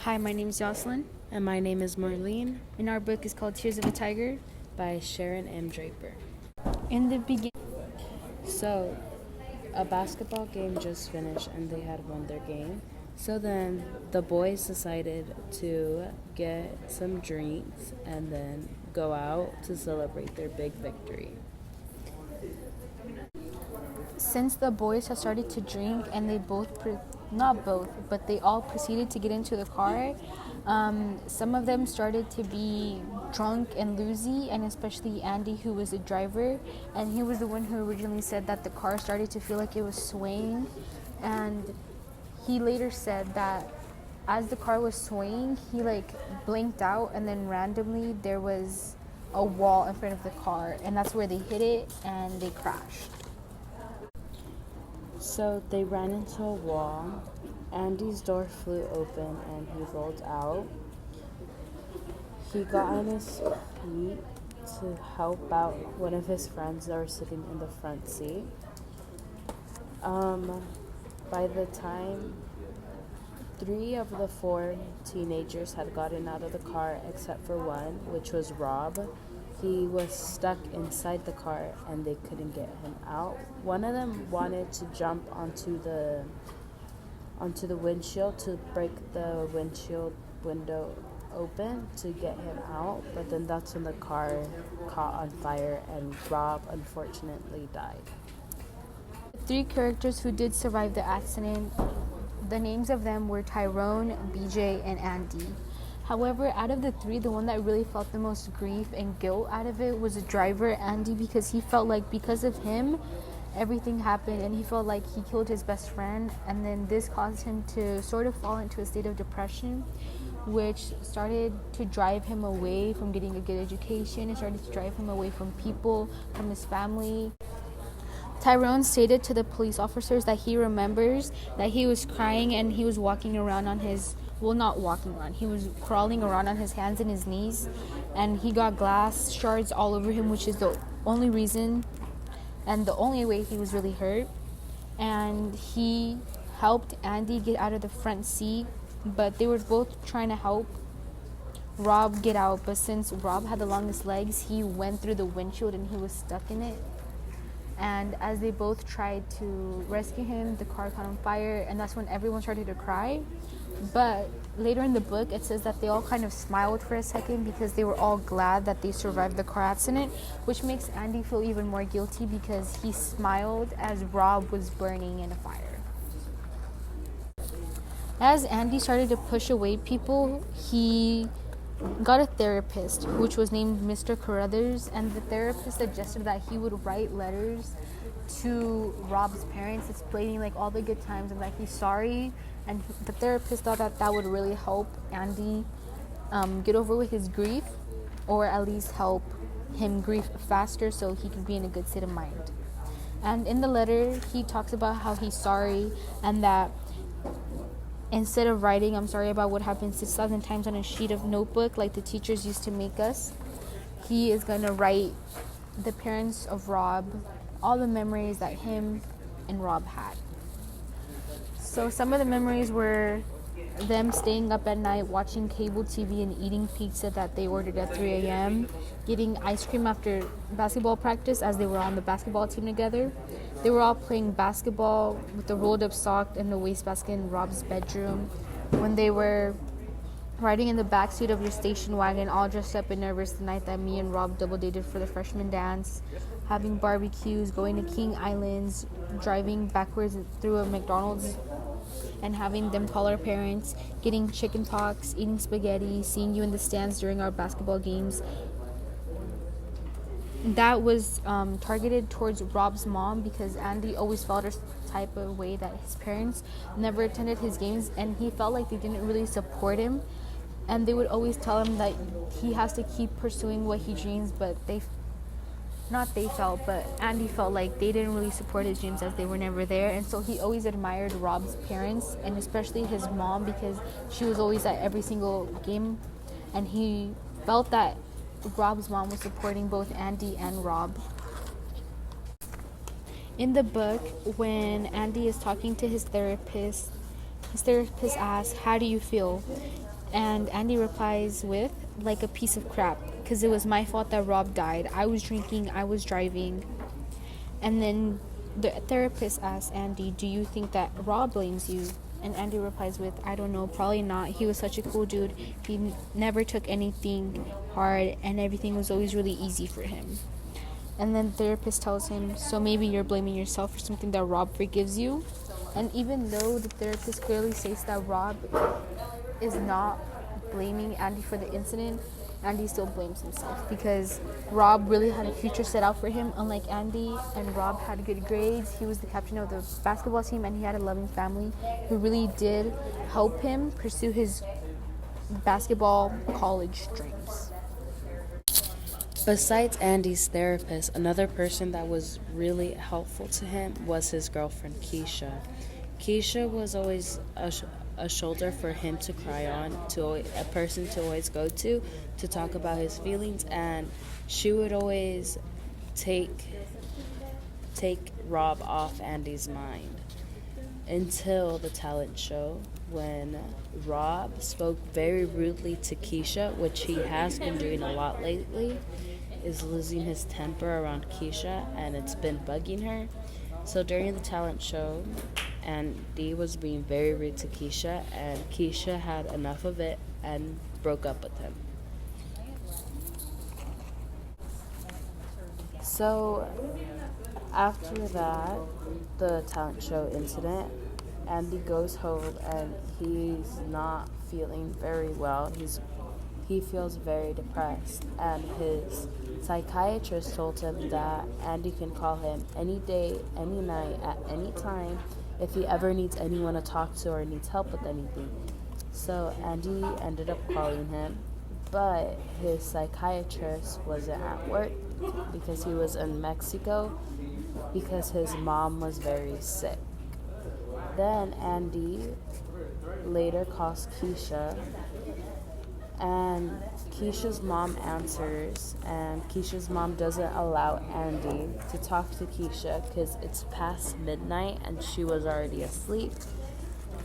Hi, my name is Yosselin, And my name is Marlene and our book is called Tears of a Tiger. by Sharon M. Draper. In the beginning, So, a basketball game just finished and they had won their game. So then the boys decided to get some drinks and then go out to celebrate their big victory. since the boys had started to drink and they not both, but they all proceeded to get into the car, some of them started to be drunk and loosey, and especially Andy, who was the driver, and he was the one who originally said that the car started to feel like it was swaying, and he later said that as the car was swaying, he blinked out, and then randomly there was a wall in front of the car, and that's where they hit it and they crashed. So they ran into a wall. Andy's door flew open and he rolled out. He got on his feet to help out one of his friends that were sitting in the front seat. By the time 3 of the 4 teenagers had gotten out of the car except for one, which was Rob. He was stuck inside the car and they couldn't get him out. One of them wanted to jump onto the windshield to break the windshield window open to get him out, but then that's when the car caught on fire and Rob unfortunately died. The 3 characters who did survive the accident, the names of them were Tyrone, BJ, and Andy. However, out of the 3, the one that really felt the most grief and guilt out of it was the driver, Andy, because he felt like because of him, everything happened, and he felt like he killed his best friend, and then this caused him to sort of fall into a state of depression, which started to drive him away from getting a good education. It started to drive him away from people, from his family. Tyrone stated to the police officers that he remembers that he was crying and he was walking around on his, not walking around, he was crawling around on his hands and his knees, and he got glass shards all over him, which is the only reason and the only way he was really hurt. And he helped Andy get out of the front seat, but they were both trying to help Rob get out, but since Rob had the longest legs, he went through the windshield and he was stuck in it. And as they both tried to rescue him, the car caught on fire, and that's when everyone started to cry. But later in the book, it says that they all kind of smiled for a second because they were all glad that they survived the car accident, which makes Andy feel even more guilty because he smiled as Rob was burning in a fire. As Andy started to push away people, he got a therapist, which was named Mr. Carruthers, and the therapist suggested that he would write letters to Rob's parents explaining all the good times and that he's sorry, and the therapist thought that that would really help Andy get over with his grief, or at least help him grieve faster so he could be in a good state of mind. And in the letter, he talks about how he's sorry and that instead of writing "I'm sorry about what happened" 6,000 times on a sheet of notebook like the teachers used to make us, he is going to write the parents of Rob all the memories that him and Rob had. So some of the memories were them staying up at night watching cable TV and eating pizza that they ordered at 3 a.m., getting ice cream after basketball practice as they were on the basketball team together. They were all playing basketball with the rolled up sock and the wastebasket in Rob's bedroom. When they were riding in the backseat of your station wagon, all dressed up and nervous the night that me and Rob double dated for the freshman dance, having barbecues, going to King Islands, driving backwards through a McDonald's and having them call our parents, getting chicken pox, eating spaghetti, seeing you in the stands during our basketball games. That was targeted towards Rob's mom because Andy always felt a type of way that his parents never attended his games, and he felt like they didn't really support him, and they would always tell him that he has to keep pursuing what he dreams, but Andy felt like they didn't really support his dreams as they were never there. And so he always admired Rob's parents, and especially his mom, because she was always at every single game, and he felt that Rob's mom was supporting both Andy and Rob. In the book, when Andy is talking to his therapist asks, "How do you feel?" And Andy replies with, like a piece of crap, because it was my fault that Rob died. I was drinking, I was driving. And then the therapist asks Andy, do you think that Rob blames you? And Andy replies with, I don't know, probably not. He was such a cool dude. He never took anything hard, and everything was always really easy for him. And then the therapist tells him, so maybe you're blaming yourself for something that Rob forgives you? And even though the therapist clearly states that Rob is not blaming Andy for the incident, Andy still blames himself because Rob really had a future set out for him. Unlike Andy, and Rob had good grades, he was the captain of the basketball team, and he had a loving family who really did help him pursue his basketball college dreams. Besides Andy's therapist, another person that was really helpful to him was his girlfriend, Keisha. Keisha was always a shoulder for him to cry on, a person to always go to talk about his feelings, and she would always take Rob off Andy's mind until the talent show when Rob spoke very rudely to Keisha, which he has been doing a lot lately, is losing his temper around Keisha, and it's been bugging her. So during the talent show, Andy was being very rude to Keisha, and Keisha had enough of it and broke up with him. So after that, the talent show incident, Andy goes home and he's not feeling very well. He feels very depressed, and his psychiatrist told him that Andy can call him any day, any night, at any time if he ever needs anyone to talk to or needs help with anything. So Andy ended up calling him, but his psychiatrist wasn't at work because he was in Mexico because his mom was very sick. Then Andy later calls Keisha, and Keisha's mom answers, and Keisha's mom doesn't allow Andy to talk to Keisha because it's past midnight and she was already asleep.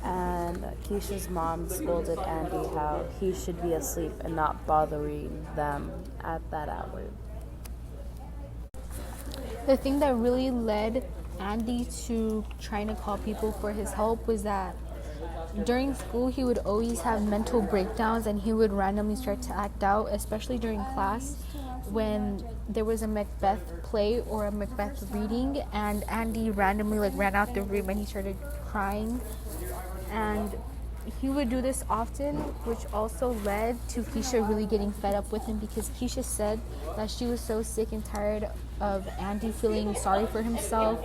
And Keisha's mom scolded Andy how he should be asleep and not bothering them at that hour. The thing that really led Andy to trying to call people for his help was that during school he would always have mental breakdowns, and he would randomly start to act out, especially during class when there was a Macbeth play or a Macbeth reading, and Andy randomly ran out the room and he started crying. And he would do this often, which also led to Keisha really getting fed up with him, because Keisha said that she was so sick and tired of Andy feeling sorry for himself,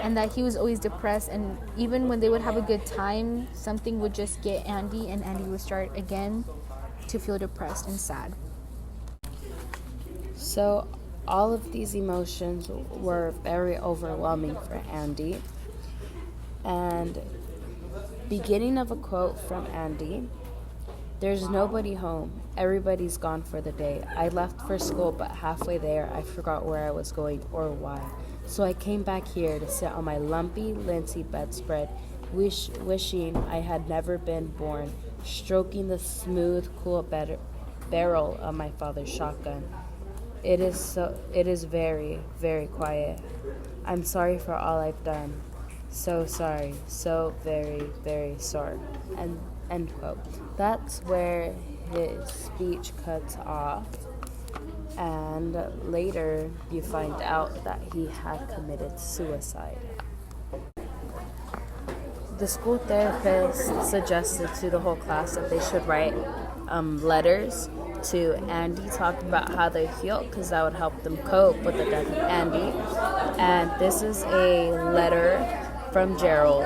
and that he was always depressed, and even when they would have a good time, something would just get Andy, and Andy would start again to feel depressed and sad. So all of these emotions were very overwhelming for Andy. And beginning of a quote from Andy: "There's nobody home. Everybody's gone for the day. I left for school, but halfway there, I forgot where I was going or why. So I came back here to sit on my lumpy, linty bedspread, wishing I had never been born, stroking the smooth, cool barrel of my father's shotgun. It is very, very quiet. I'm sorry for all I've done. So sorry, so very, very sorry." And end quote. That's where his speech cuts off, and later you find out that he had committed suicide. The school therapist suggested to the whole class that they should write letters to Andy talking about how they feel, because that would help them cope with the death of Andy. And this is a letter from Gerald.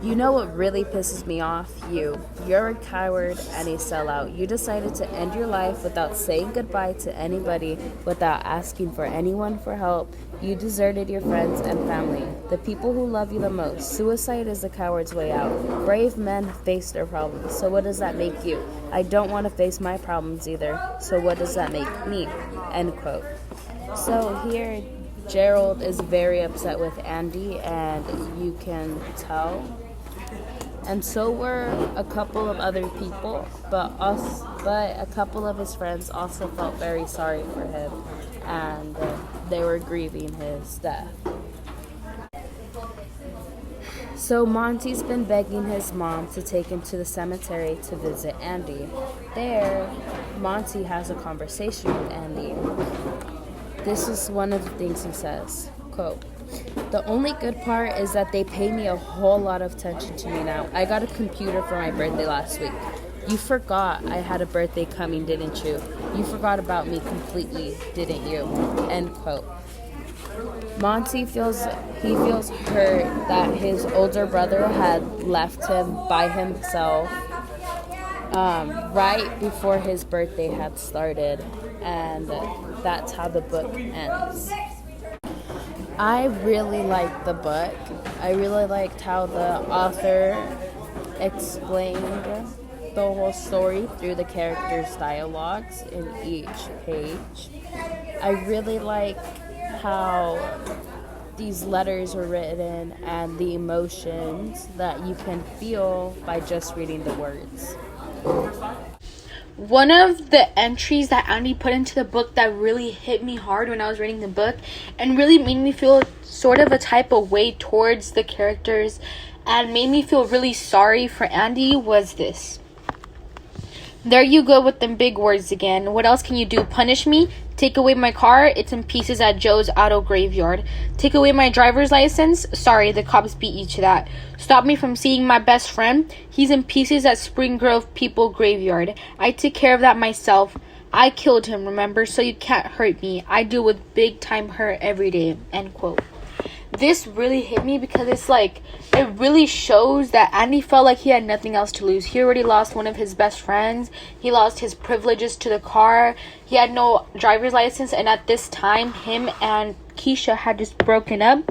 "You know what really pisses me off? You're a coward and a sellout. You decided to end your life without saying goodbye to anybody, without asking for anyone for help. You deserted your friends and family, the people who love you the most. Suicide is the coward's way out. Brave men face their problems. So what does that make you? I don't want to face my problems either. So what does that make me?" End quote. So here Gerald is very upset with Andy, and you can tell and so were a couple of other people, but a couple of his friends also felt very sorry for him, and they were grieving his death. So Monty's been begging his mom to take him to the cemetery to visit Andy. There, Monty has a conversation with Andy. This is one of the things he says, quote, "The only good part is that they pay me a whole lot of attention to me now. I got a computer for my birthday last week. You forgot I had a birthday coming, didn't you? You forgot about me completely, didn't you?" End quote. Monty feels hurt that his older brother had left him by himself right before his birthday had started, and that's how the book ends. I really liked the book. I really liked how the author explained the whole story through the characters' dialogues in each page. I really like how these letters were written and the emotions that you can feel by just reading the words. One of the entries that Andy put into the book that really hit me hard when I was reading the book and really made me feel sort of a type of way towards the characters and made me feel really sorry for Andy was this. "There you go with them big words again. What else can you do? Punish me? Take away my car? It's in pieces at Joe's auto graveyard. Take away my driver's license? Sorry, the cops beat you to that. Stop me from seeing my best friend? He's in pieces at Spring Grove People Graveyard. I took care of that myself. I killed him, remember? So you can't hurt me. I deal with big time hurt every day." End quote. This really hit me because it's like, it really shows that Andy felt like he had nothing else to lose. He already lost one of his best friends. He lost his privileges to the car. He had no driver's license. And at this time, him and Keisha had just broken up.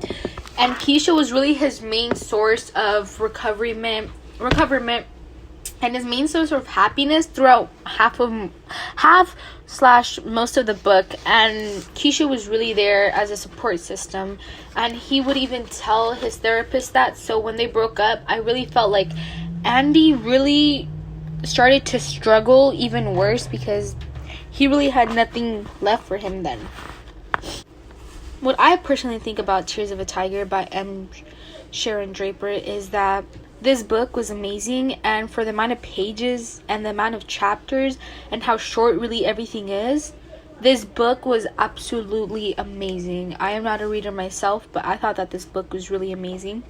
And Keisha was really his main source of recoverment and his main source of happiness throughout most of the book. And Keisha was really there as a support system, and he would even tell his therapist that. So when they broke up, I really felt like Andy really started to struggle even worse because he really had nothing left for him then. What I personally think about Tears of a Tiger by M. Sharon Draper is that this book was amazing, and for the amount of pages and the amount of chapters and how short really everything is, this book was absolutely amazing. I am not a reader myself, but I thought that this book was really amazing.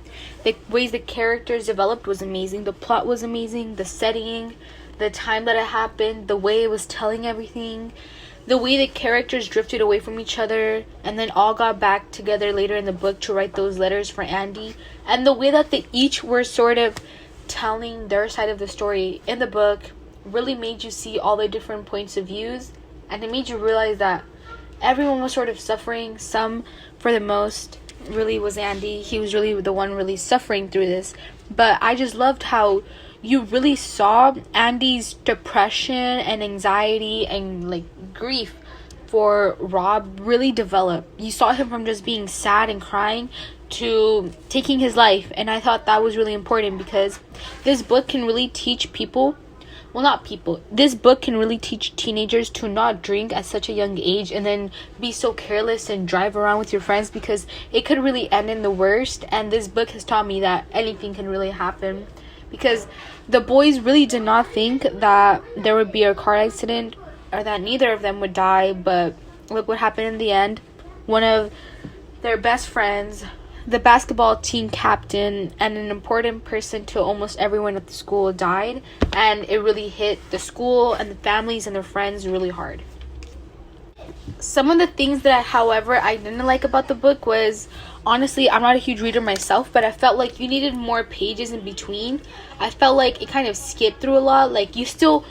The ways the characters developed was amazing. The plot was amazing. The setting, the time that it happened, the way it was telling everything, the way the characters drifted away from each other and then all got back together later in the book to write those letters for Andy, and the way that they each were sort of telling their side of the story in the book really made you see all the different points of views, and it made you realize that everyone was sort of suffering. Some, for the most, really was Andy. He was really the one really suffering through this. But I just loved how you really saw Andy's depression and anxiety and like grief for Rob really develop. You saw him from just being sad and crying to taking his life, and I thought that was really important because this book can really teach this book can really teach teenagers to not drink at such a young age and then be so careless and drive around with your friends, because it could really end in the worst. And this book has taught me that anything can really happen, because the boys really did not think that there would be a car accident or that neither of them would die, but look what happened in the end. One of their best friends, the basketball team captain, and an important person to almost everyone at the school died, and it really hit the school and the families and their friends really hard. Some of the things that, however, I didn't like about the book was, honestly, I'm not a huge reader myself, but I felt like you needed more pages in between. I felt like it kind of skipped through a lot. Like, you still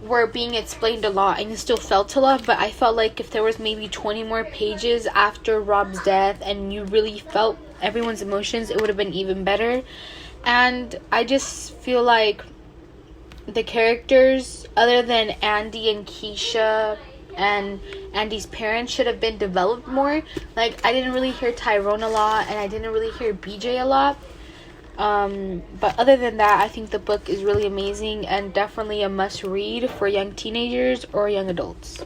were being explained a lot and you still felt a lot, but I felt like if there was maybe 20 more pages after Rob's death and you really felt everyone's emotions, it would have been even better. And I just feel like the characters, other than Andy and Keisha and Andy's parents, should have been developed more. Like, I didn't really hear Tyrone a lot, and I didn't really hear BJ a lot. But other than that, I think the book is really amazing and definitely a must read for young teenagers or young adults.